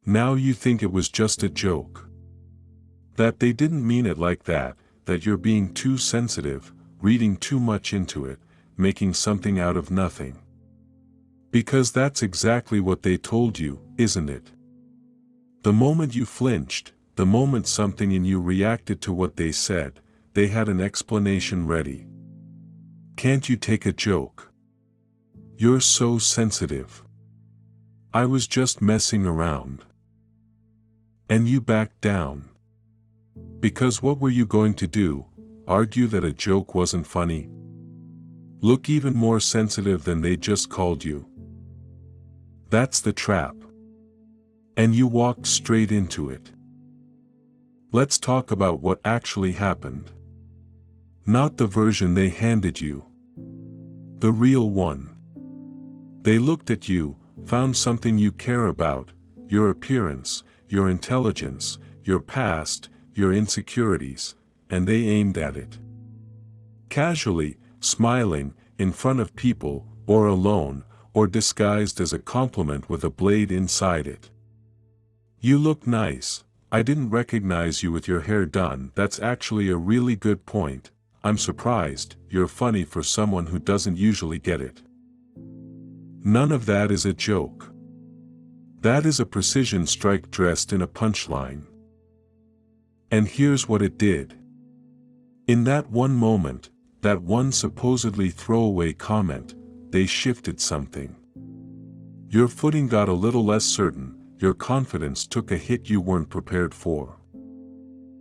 Now you think it was just a joke. That they didn't mean it like that, that you're being too sensitive, reading too much into it, making something out of nothing. Because that's exactly what they told you, isn't it? The moment you flinched, the moment something in you reacted to what they said, they had an explanation ready. Can't you take a joke? You're so sensitive. I was just messing around. And you backed down. Because what were you going to do? Argue that a joke wasn't funny? Look even more sensitive than they just called you? That's the trap. And you walked straight into it. Let's talk about what actually happened. Not the version they handed you. The real one. They looked at you, found something you care about, your appearance, your intelligence, your past, your insecurities, and they aimed at it. Casually, smiling, in front of people, or alone, or disguised as a compliment with a blade inside it. You look nice. I didn't recognize you with your hair done. That's actually a really good point. I'm surprised. You're funny for someone who doesn't usually get it. None of that is a joke. That is a precision strike dressed in a punchline. And here's what it did. In that one moment, that one supposedly throwaway comment, they shifted something. Your footing got a little less certain, your confidence took a hit you weren't prepared for.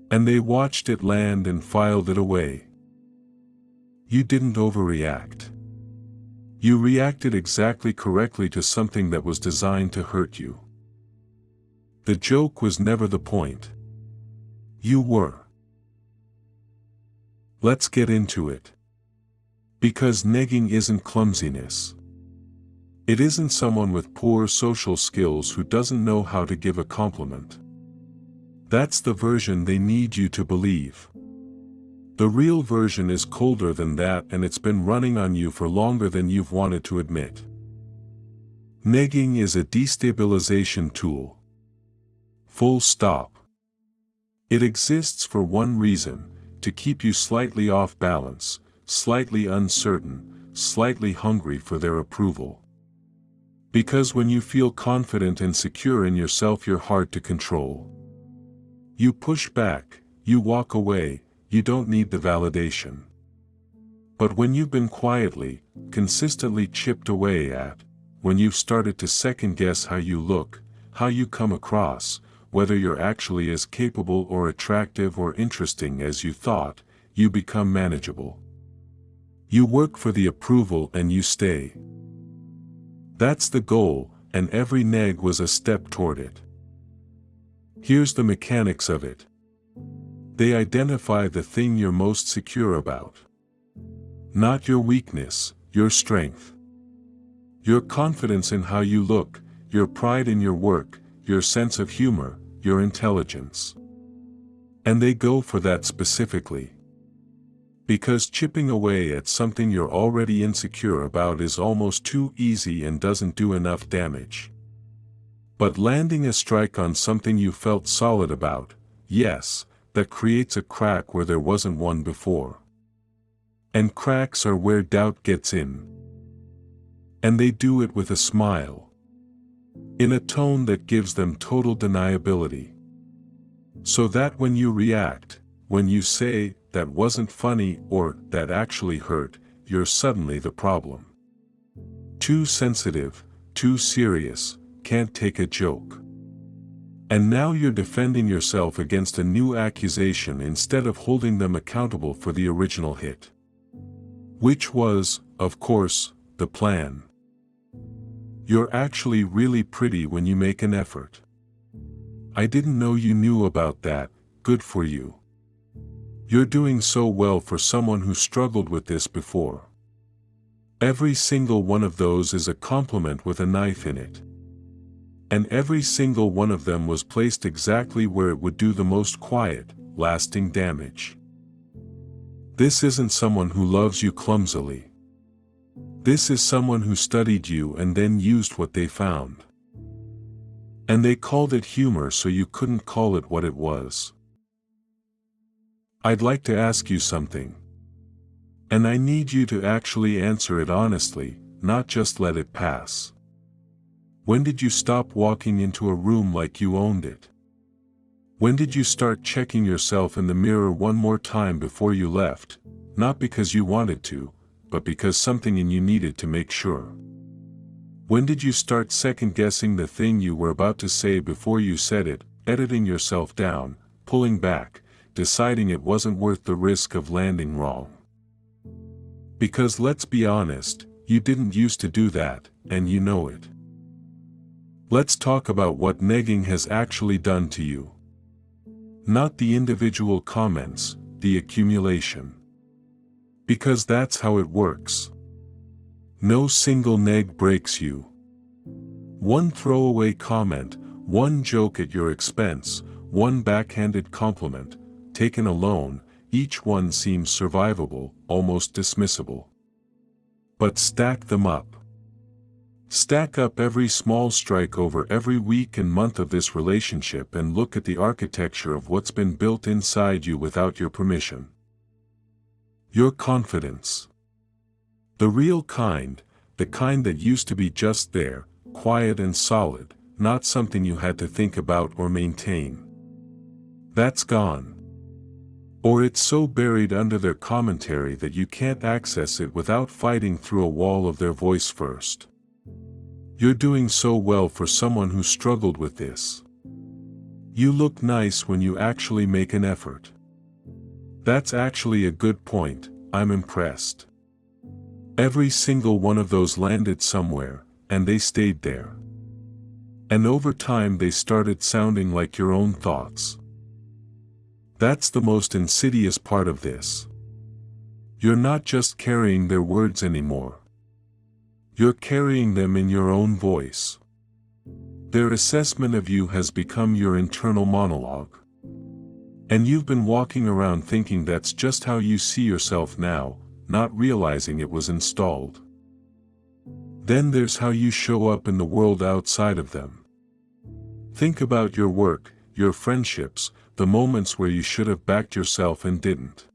And they watched it land and filed it away. You didn't overreact. You reacted exactly correctly to something that was designed to hurt you. The joke was never the point. You were. Let's get into it. Because negging isn't clumsiness. It isn't someone with poor social skills who doesn't know how to give a compliment. That's the version they need you to believe. The real version is colder than that, and it's been running on you for longer than you've wanted to admit. Negging is a destabilization tool. Full stop. It exists for one reason, to keep you slightly off balance, slightly uncertain, slightly hungry for their approval. Because when you feel confident and secure in yourself, you're hard to control. You push back, you walk away, you don't need the validation. But when you've been quietly, consistently chipped away at, when you've started to second-guess how you look, how you come across, whether you're actually as capable or attractive or interesting as you thought, you become manageable. You work for the approval and you stay. That's the goal, and every neg was a step toward it. Here's the mechanics of it. They identify the thing you're most secure about. Not your weakness, your strength. Your confidence in how you look, your pride in your work, your sense of humor, your intelligence. And they go for that specifically. Because chipping away at something you're already insecure about is almost too easy and doesn't do enough damage. But landing a strike on something you felt solid about, yes, that creates a crack where there wasn't one before. And cracks are where doubt gets in. And they do it with a smile. In a tone that gives them total deniability. So that when you react, when you say, "That wasn't funny," or "That actually hurt," you're suddenly the problem. Too sensitive, too serious, can't take a joke. And now you're defending yourself against a new accusation instead of holding them accountable for the original hit. Which was, of course, the plan. You're actually really pretty when you make an effort. I didn't know you knew about that. Good for you. You're doing so well for someone who struggled with this before. Every single one of those is a compliment with a knife in it. And every single one of them was placed exactly where it would do the most quiet, lasting damage. This isn't someone who loves you clumsily. This is someone who studied you and then used what they found. And they called it humor so you couldn't call it what it was. I'd like to ask you something. And I need you to actually answer it honestly, not just let it pass. When did you stop walking into a room like you owned it? When did you start checking yourself in the mirror one more time before you left, not because you wanted to, but because something in you needed to make sure? When did you start second-guessing the thing you were about to say before you said it, editing yourself down, pulling back, deciding it wasn't worth the risk of landing wrong? Because let's be honest, you didn't used to do that, and you know it. Let's talk about what negging has actually done to you. Not the individual comments, the accumulation. Because that's how it works. No single neg breaks you. One throwaway comment, one joke at your expense, one backhanded compliment, taken alone, each one seems survivable, almost dismissible. But stack them up. Stack up every small strike over every week and month of this relationship and look at the architecture of what's been built inside you without your permission. Your confidence. The real kind, the kind that used to be just there, quiet and solid, not something you had to think about or maintain. That's gone. Or it's so buried under their commentary that you can't access it without fighting through a wall of their voice first. You're doing so well for someone who struggled with this. You look nice when you actually make an effort. That's actually a good point, I'm impressed. Every single one of those landed somewhere, and they stayed there. And over time they started sounding like your own thoughts. That's the most insidious part of this. You're not just carrying their words anymore. You're carrying them in your own voice. Their assessment of you has become your internal monologue. And you've been walking around thinking that's just how you see yourself now, not realizing it was installed. Then there's how you show up in the world outside of them. Think about your work, your friendships, the moments where you should have backed yourself and didn't.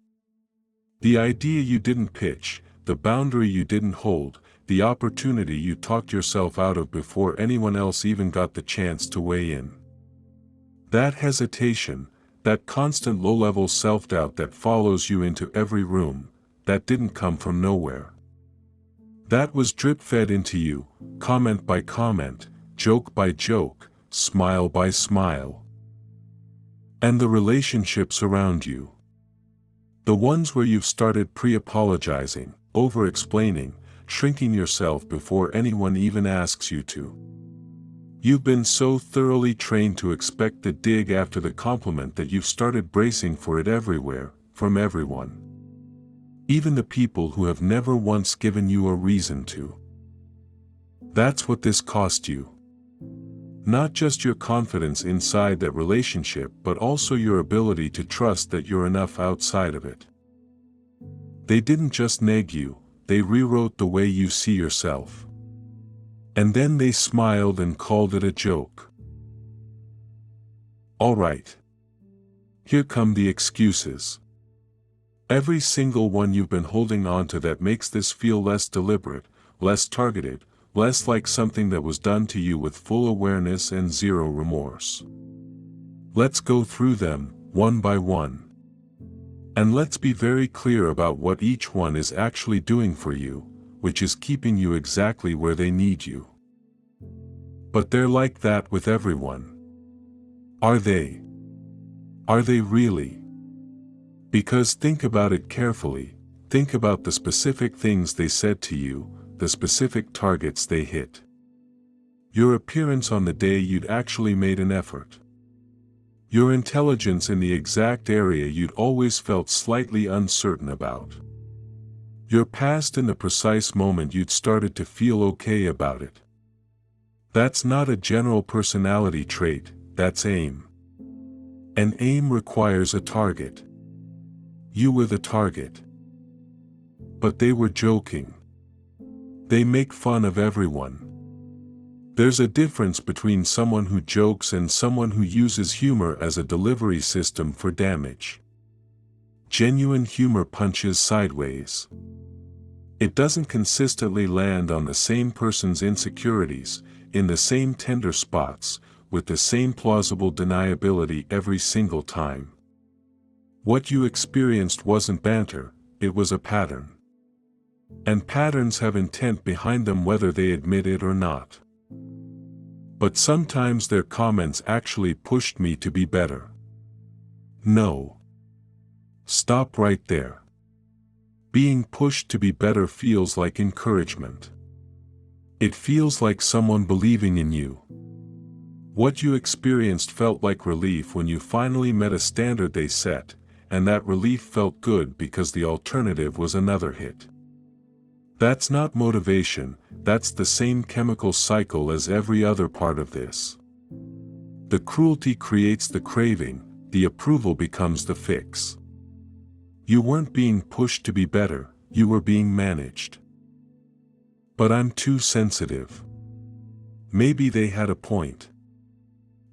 The idea you didn't pitch, the boundary you didn't hold, the opportunity you talked yourself out of before anyone else even got the chance to weigh in. That hesitation, that constant low-level self-doubt that follows you into every room, that didn't come from nowhere. That was drip-fed into you, comment by comment, joke by joke, smile by smile. And the relationships around you. The ones where you've started pre-apologizing, over-explaining, shrinking yourself before anyone even asks you to. You've been so thoroughly trained to expect the dig after the compliment that you've started bracing for it everywhere, from everyone. Even the people who have never once given you a reason to. That's what this cost you. Not just your confidence inside that relationship, but also your ability to trust that you're enough outside of it. They didn't just neg you, they rewrote the way you see yourself. And then they smiled and called it a joke. All right. Here come the excuses. Every single one you've been holding on to that makes this feel less deliberate, less targeted, less like something that was done to you with full awareness and zero remorse. Let's go through them, one by one. And let's be very clear about what each one is actually doing for you, which is keeping you exactly where they need you. But they're like that with everyone. Are they? Are they really? Because think about it carefully, think about the specific things they said to you, the specific targets they hit. Your appearance on the day you'd actually made an effort. Your intelligence in the exact area you'd always felt slightly uncertain about. Your past in the precise moment you'd started to feel okay about it. That's not a general personality trait, that's aim. And aim requires a target. You were the target. But they were joking. They make fun of everyone. There's a difference between someone who jokes and someone who uses humor as a delivery system for damage. Genuine humor punches sideways. It doesn't consistently land on the same person's insecurities, in the same tender spots, with the same plausible deniability every single time. What you experienced wasn't banter, it was a pattern. And patterns have intent behind them whether they admit it or not. But sometimes their comments actually pushed me to be better. No. Stop right there. Being pushed to be better feels like encouragement. It feels like someone believing in you. What you experienced felt like relief when you finally met a standard they set, and that relief felt good because the alternative was another hit. That's not motivation, that's the same chemical cycle as every other part of this. The cruelty creates the craving, the approval becomes the fix. You weren't being pushed to be better, you were being managed. But I'm too sensitive. Maybe they had a point.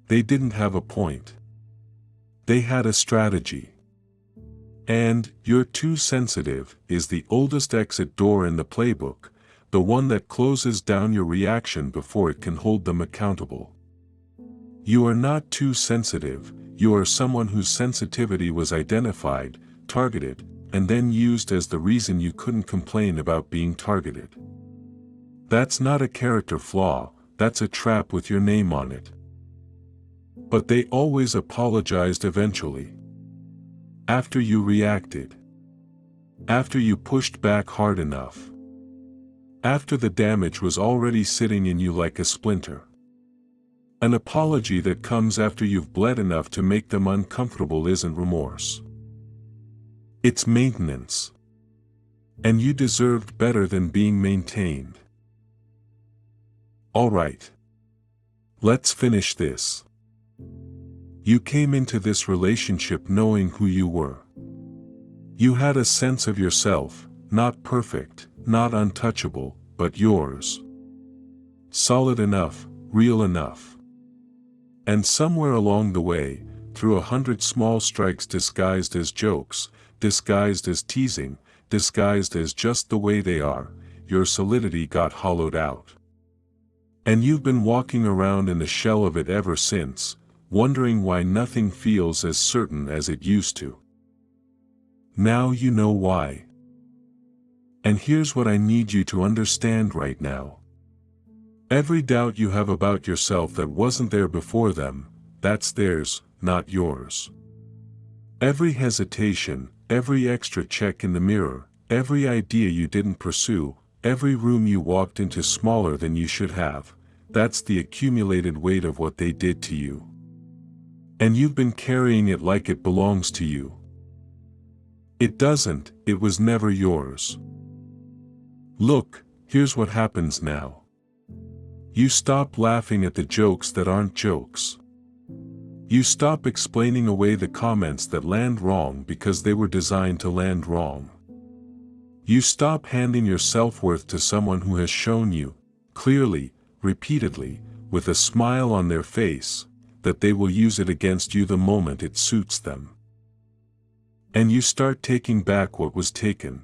They didn't have a point. They had a strategy. And, "You're too sensitive" is the oldest exit door in the playbook, the one that closes down your reaction before it can hold them accountable. You are not too sensitive, you are someone whose sensitivity was identified, targeted, and then used as the reason you couldn't complain about being targeted. That's not a character flaw, that's a trap with your name on it. But they always apologized eventually. After you reacted. After you pushed back hard enough. After the damage was already sitting in you like a splinter. An apology that comes after you've bled enough to make them uncomfortable isn't remorse. It's maintenance. And you deserved better than being maintained. All right. Let's finish this. You came into this relationship knowing who you were. You had a sense of yourself, not perfect, not untouchable, but yours. Solid enough, real enough. And somewhere along the way, through 100 small strikes disguised as jokes, disguised as teasing, disguised as just the way they are, your solidity got hollowed out. And you've been walking around in the shell of it ever since, wondering why nothing feels as certain as it used to. Now you know why. And here's what I need you to understand right now. Every doubt you have about yourself that wasn't there before them, that's theirs, not yours. Every hesitation, every extra check in the mirror, every idea you didn't pursue, every room you walked into smaller than you should have, that's the accumulated weight of what they did to you. And you've been carrying it like it belongs to you. It doesn't, it was never yours. Look, here's what happens now. You stop laughing at the jokes that aren't jokes. You stop explaining away the comments that land wrong because they were designed to land wrong. You stop handing your self-worth to someone who has shown you, clearly, repeatedly, with a smile on their face, that they will use it against you the moment it suits them. And you start taking back what was taken.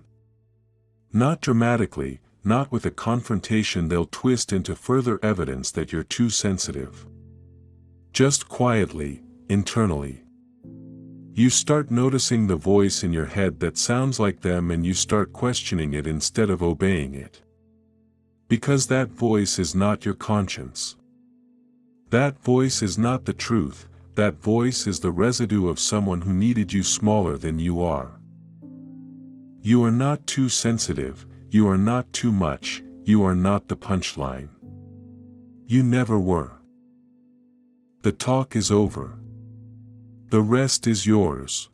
Not dramatically, not with a confrontation they'll twist into further evidence that you're too sensitive. Just quietly, internally. You start noticing the voice in your head that sounds like them and you start questioning it instead of obeying it. Because that voice is not your conscience. That voice is not the truth, that voice is the residue of someone who needed you smaller than you are. You are not too sensitive, you are not too much, you are not the punchline. You never were. The talk is over. The rest is yours.